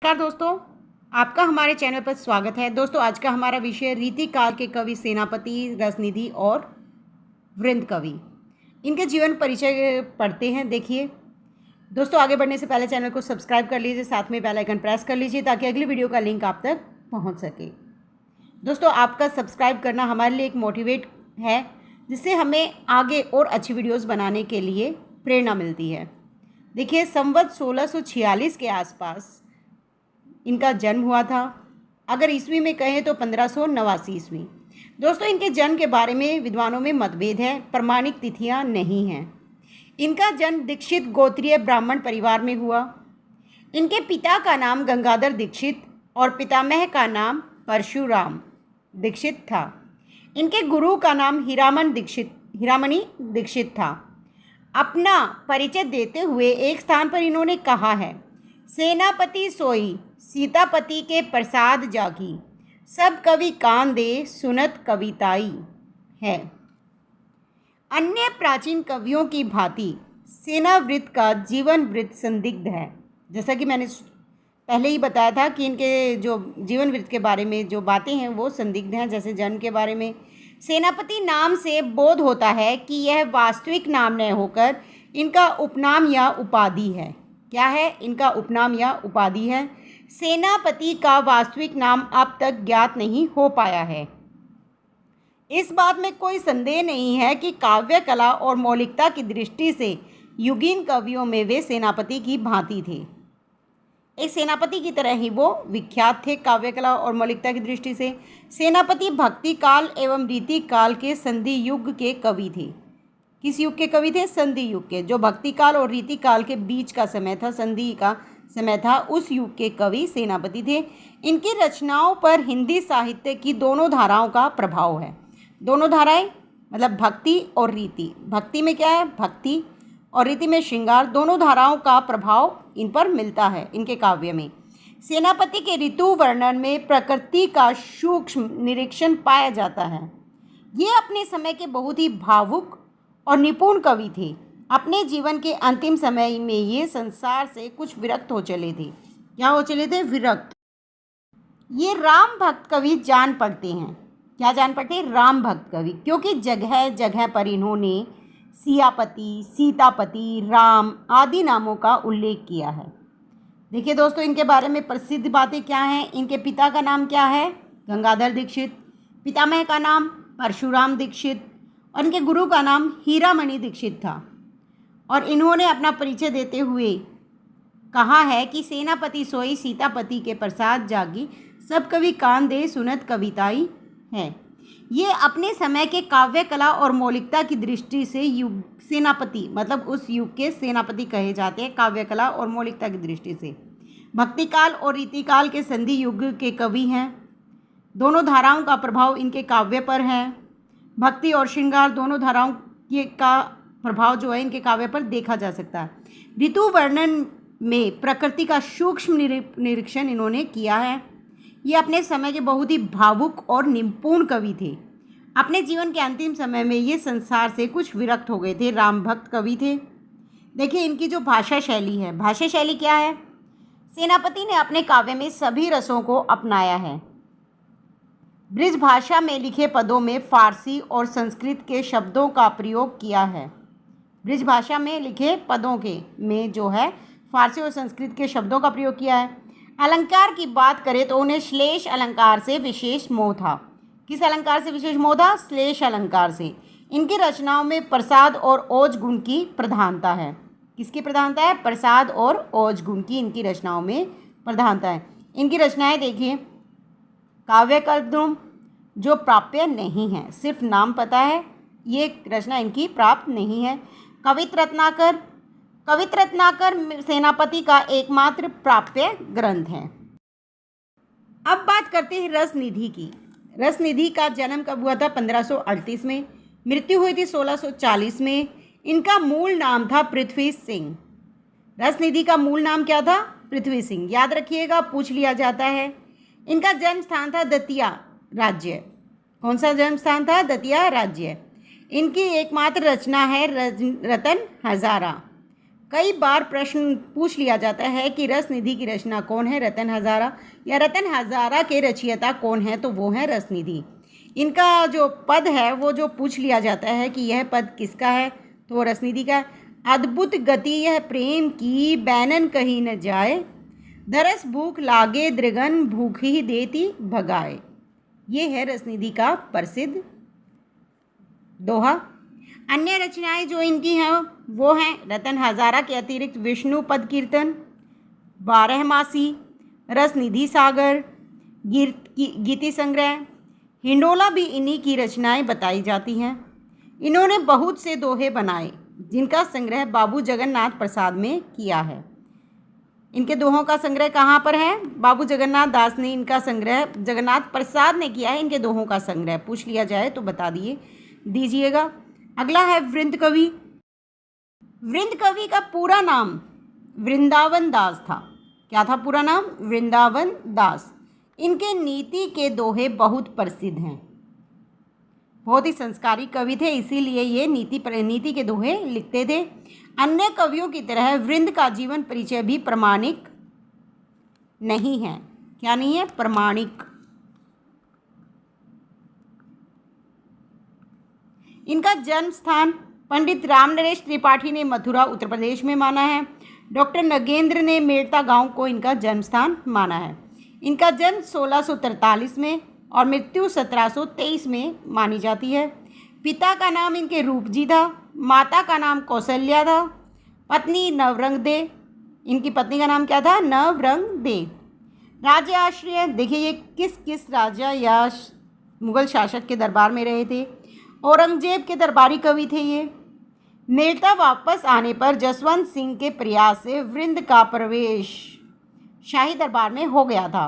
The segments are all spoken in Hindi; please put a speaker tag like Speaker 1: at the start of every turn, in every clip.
Speaker 1: नमस्कार दोस्तों, आपका हमारे चैनल पर स्वागत है। दोस्तों, आज का हमारा विषय रीति काल के कवि सेनापति, रसनिधि और वृंद कवि, इनके जीवन परिचय पढ़ते हैं। देखिए दोस्तों, आगे बढ़ने से पहले चैनल को सब्सक्राइब कर लीजिए, साथ में बेल आइकन प्रेस कर लीजिए ताकि अगली वीडियो का लिंक आप तक पहुँच सके। दोस्तों, आपका सब्सक्राइब करना हमारे लिए एक मोटिवेट है, जिससे हमें आगे और अच्छी वीडियोस बनाने के लिए प्रेरणा मिलती है। देखिए, संवत 1646 के आसपास इनका जन्म हुआ था। अगर ईस्वी में कहें तो 1589 ईस्वी। दोस्तों, इनके जन्म के बारे में विद्वानों में मतभेद है, प्रमाणिक तिथियां नहीं हैं। इनका जन्म दीक्षित गोत्रीय ब्राह्मण परिवार में हुआ। इनके पिता का नाम गंगाधर दीक्षित और पितामह का नाम परशुराम दीक्षित था। इनके गुरु का नाम हीरामणि दीक्षित था। अपना परिचय देते हुए एक स्थान पर इन्होंने कहा है, सेनापति सोई सीतापति के प्रसाद जागी, सब कवि कान दे सुनत कविताई है। अन्य प्राचीन कवियों की भांति सेनावृत्त का जीवन वृत्त संदिग्ध है। जैसा कि मैंने पहले ही बताया था कि इनके जो जीवन वृत्त के बारे में जो बातें हैं वो संदिग्ध हैं। जैसे जन्म के बारे में सेनापति नाम से बोध होता है कि यह वास्तविक नाम न होकर इनका उपनाम या उपाधि है। क्या है? इनका उपनाम या उपाधि है। सेनापति का वास्तविक नाम अब तक ज्ञात नहीं हो पाया है। इस बात में कोई संदेह नहीं है कि काव्य कला और मौलिकता की दृष्टि से युगीन कवियों में वे सेनापति की भांति थे। एक सेनापति की तरह ही वो विख्यात थे काव्य कला और मौलिकता की दृष्टि से। सेनापति भक्ति काल एवं रीति काल के संधि युग के कवि थे। किस युग के कवि थे? संधि युग के। जो भक्ति काल और रीति काल के बीच का समय था, संधि का समय था, उस युग के कवि सेनापति थे। इनकी रचनाओं पर हिंदी साहित्य की दोनों धाराओं का प्रभाव है। दोनों धाराएं मतलब भक्ति और रीति। भक्ति में क्या है? भक्ति, और रीति में श्रृंगार। दोनों धाराओं का प्रभाव इन पर मिलता है इनके काव्य में। सेनापति के ऋतु वर्णन में प्रकृति का सूक्ष्म निरीक्षण पाया जाता है। ये अपने समय के बहुत ही भावुक और निपुण कवि थे। अपने जीवन के अंतिम समय में ये संसार से कुछ विरक्त हो चले थे। क्या हो चले थे? विरक्त। ये राम भक्त कवि जान पड़ते हैं। क्या जान पड़ते हैं? राम भक्त कवि, क्योंकि जगह जगह पर इन्होंने सियापति, सीतापति, राम आदि नामों का उल्लेख किया है। देखिए दोस्तों, इनके बारे में प्रसिद्ध बातें क्या हैं। इनके पिता का नाम क्या है? गंगाधर दीक्षित। पितामह का नाम परशुराम दीक्षित और इनके गुरु का नाम हीरामणि दीक्षित था। और इन्होंने अपना परिचय देते हुए कहा है कि सेनापति सोई सीतापति के प्रसाद जागी, सब कवि कान दे सुनत कविताई है। ये अपने समय के काव्य कला और मौलिकता की दृष्टि से युग सेनापति मतलब उस युग के सेनापति कहे जाते हैं, काव्य कला और मौलिकता की दृष्टि से। भक्ति काल और रीति काल के संधि युग के कवि हैं। दोनों धाराओं का प्रभाव इनके काव्य पर है। भक्ति और श्रृंगार दोनों धाराओं का प्रभाव जो है इनके काव्य पर देखा जा सकता है। ऋतु वर्णन में प्रकृति का सूक्ष्म निरीक्षण इन्होंने किया है। ये अपने समय के बहुत ही भावुक और निपुण कवि थे। अपने जीवन के अंतिम समय में ये संसार से कुछ विरक्त हो गए थे। राम भक्त कवि थे। देखिए, इनकी जो भाषा शैली है, भाषा शैली क्या है? सेनापति ने अपने काव्य में सभी रसों को अपनाया है। ब्रिज भाषा में लिखे पदों में फारसी और संस्कृत के शब्दों का प्रयोग किया है। ब्रिज भाषा में लिखे पदों के में जो है फारसी और संस्कृत के शब्दों का प्रयोग किया है। अलंकार की बात करें तो उन्हें श्लेष अलंकार से विशेष मोह था। किस अलंकार से विशेष मोह था? श्लेष अलंकार से। इनकी रचनाओं में प्रसाद और ओज गुण की प्रधानता है। किसकी प्रधानता है? प्रसाद और ओज गुण की इनकी रचनाओं में प्रधानता है। इनकी रचनाएं देखिए, काव्य कद्रुम जो प्राप्य नहीं है, सिर्फ नाम पता है, ये रचना इनकी प्राप्त नहीं है। कवित रत्नाकर सेनापति का एकमात्र प्राप्य ग्रंथ है। अब बात करते हैं रसनिधि की। रसनिधि का जन्म कब हुआ था? 1538 में। मृत्यु हुई थी 1640 में। इनका मूल नाम था पृथ्वी सिंह। रसनिधि का मूल नाम क्या था? पृथ्वी सिंह। याद रखिएगा, पूछ लिया जाता है। इनका जन्म स्थान था दतिया राज्य। कौन सा जन्म स्थान था? दतिया राज्य। इनकी एकमात्र रचना है रतन हजारा। कई बार प्रश्न पूछ लिया जाता है कि रसनिधि की रचना कौन है, रतन हज़ारा, या रतन हज़ारा के रचयिता कौन है, तो वो है रसनिधि। इनका जो पद है वो जो पूछ लिया जाता है कि यह पद किसका है, तो वो रसनिधि का है। अद्भुत गति यह प्रेम की, बैनन कहीं न जाए, दरस भूख लागे दृगन, भूख ही देती भगाए। ये है रसनिधि का प्रसिद्ध दोहा। अन्य रचनाएं जो इनकी हैं वो हैं रतन हज़ारा के अतिरिक्त विष्णु पद कीर्तन, बारहमासी, रसनिधि सागर, गीति संग्रह, हिंडोला भी इन्हीं की रचनाएं बताई जाती हैं। इन्होंने बहुत से दोहे बनाए जिनका संग्रह बाबू जगन्नाथ प्रसाद में किया है। इनके दोहों का संग्रह कहाँ पर है? बाबू जगन्नाथ दास ने इनका संग्रह, जगन्नाथ प्रसाद ने किया है इनके दोहों का संग्रह। पूछ लिया जाए तो बता दीजिएगा। अगला है वृंद कवि। वृंद कवि का पूरा नाम वृंदावन दास था। क्या था पूरा नाम? वृंदावन दास। इनके नीति के दोहे बहुत प्रसिद्ध हैं। बहुत ही संस्कारी कवि थे, इसीलिए ये नीति के दोहे लिखते थे। अन्य कवियों की तरह वृंद का जीवन परिचय भी प्रमाणिक नहीं है। क्या नहीं है? प्रमाणिक। इनका जन्म स्थान पंडित रामनरेश त्रिपाठी ने मथुरा उत्तर प्रदेश में माना है। डॉक्टर नगेंद्र ने मेड़ता गांव को इनका जन्म स्थान माना है। इनका जन्म 1643 में और मृत्यु 1723 में मानी जाती है। पिता का नाम इनके रूपजी था, माता का नाम कौशल्या था, पत्नी नवरंग दे। इनकी पत्नी का नाम क्या था? नवरंग दे। राज्य आश्रय देखिए ये किस किस राजा या मुगल शासक के दरबार में रहे थे। औरंगजेब के दरबारी कवि थे ये। मेड़ता वापस आने पर जसवंत सिंह के प्रयास से वृंद का प्रवेश शाही दरबार में हो गया था।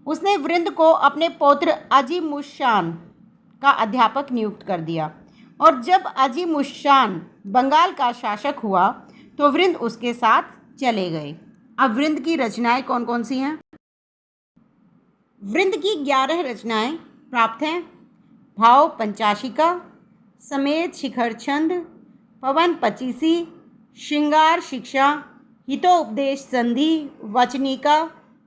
Speaker 1: उसने वृंद को अपने पौत्र अजीमुशान का अध्यापक नियुक्त कर दिया और जब अजीमुशान बंगाल का शासक हुआ तो वृंद उसके साथ चले गए। अब वृंद की रचनाएं कौन कौन सी हैं? वृंद की 11 रचनाएं प्राप्त हैं। भाव पंचाशिका, समेत शिखर छंद, पवन पचीसी, श्रृंगार शिक्षा, हितोपदेश संधि, वचनिका,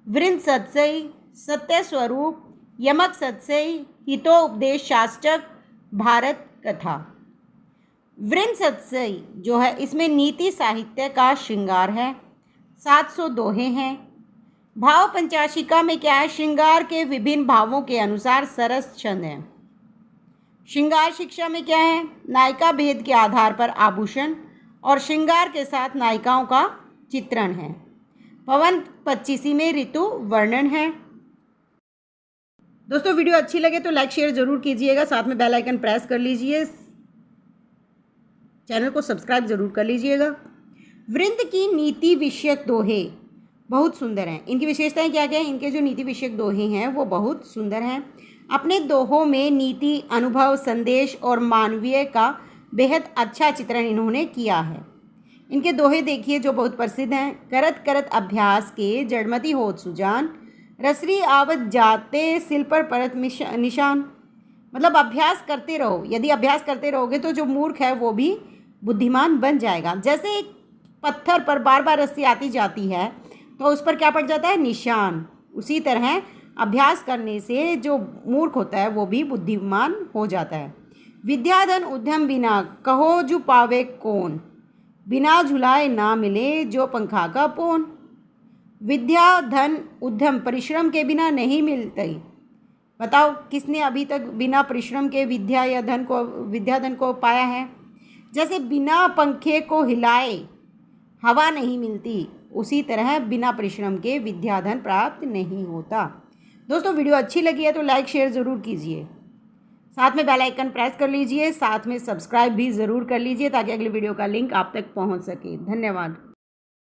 Speaker 1: वृंद सत्सई, सत्य स्वरूप, यमक सत्सई, हितोपदेश शास्त्रक, भारत कथा। वृंद सत्सई जो है इसमें नीति साहित्य का श्रृंगार है। 700 दोहे हैं। भाव पंचाशिका में क्या है? श्रृंगार के विभिन्न भावों के अनुसार सरस छंद है। श्रृंगार शिक्षा में क्या है? नायिका भेद के आधार पर आभूषण और श्रृंगार के साथ नायिकाओं का चित्रण है। पवन पच्चीसी में ऋतु वर्णन है। दोस्तों वीडियो अच्छी लगे तो लाइक शेयर ज़रूर कीजिएगा, साथ में बेल आइकन प्रेस कर लीजिए, चैनल को सब्सक्राइब ज़रूर कर लीजिएगा। वृंद की नीति विषयक दोहे बहुत सुंदर हैं। इनकी विशेषताएं क्या क्या हैं? इनके जो नीति विषयक दोहे हैं वो बहुत सुंदर हैं। अपने दोहों में नीति, अनुभव, संदेश और मानवीय का बेहद अच्छा चित्रण इन्होंने किया है। इनके दोहे देखिए जो बहुत प्रसिद्ध हैं। करत करत अभ्यास के जड़मती होत सुजान, रसरी आवत जाते सिल पर परत निशान। मतलब अभ्यास करते रहो। यदि अभ्यास करते रहोगे तो जो मूर्ख है वो भी बुद्धिमान बन जाएगा। जैसे एक पत्थर पर बार बार रस्सी आती जाती है तो उस पर क्या पड़ जाता है? निशान। उसी तरह अभ्यास करने से जो मूर्ख होता है वो भी बुद्धिमान हो जाता है। विद्या धन उद्यम बिना, कहो जो पावे कौन, बिना झुलाए ना मिले जो पंखा का पोन। विद्या धन उद्यम परिश्रम के बिना नहीं मिलते। बताओ किसने अभी तक बिना परिश्रम के विद्या धन को पाया है? जैसे बिना पंखे को हिलाए हवा नहीं मिलती, उसी तरह बिना परिश्रम के विद्याधन प्राप्त नहीं होता। दोस्तों वीडियो अच्छी लगी है तो लाइक शेयर ज़रूर कीजिए, साथ में बेल आइकन प्रेस कर लीजिए, साथ में सब्सक्राइब भी ज़रूर कर लीजिए ताकि अगली वीडियो का लिंक आप तक पहुंच सके। धन्यवाद।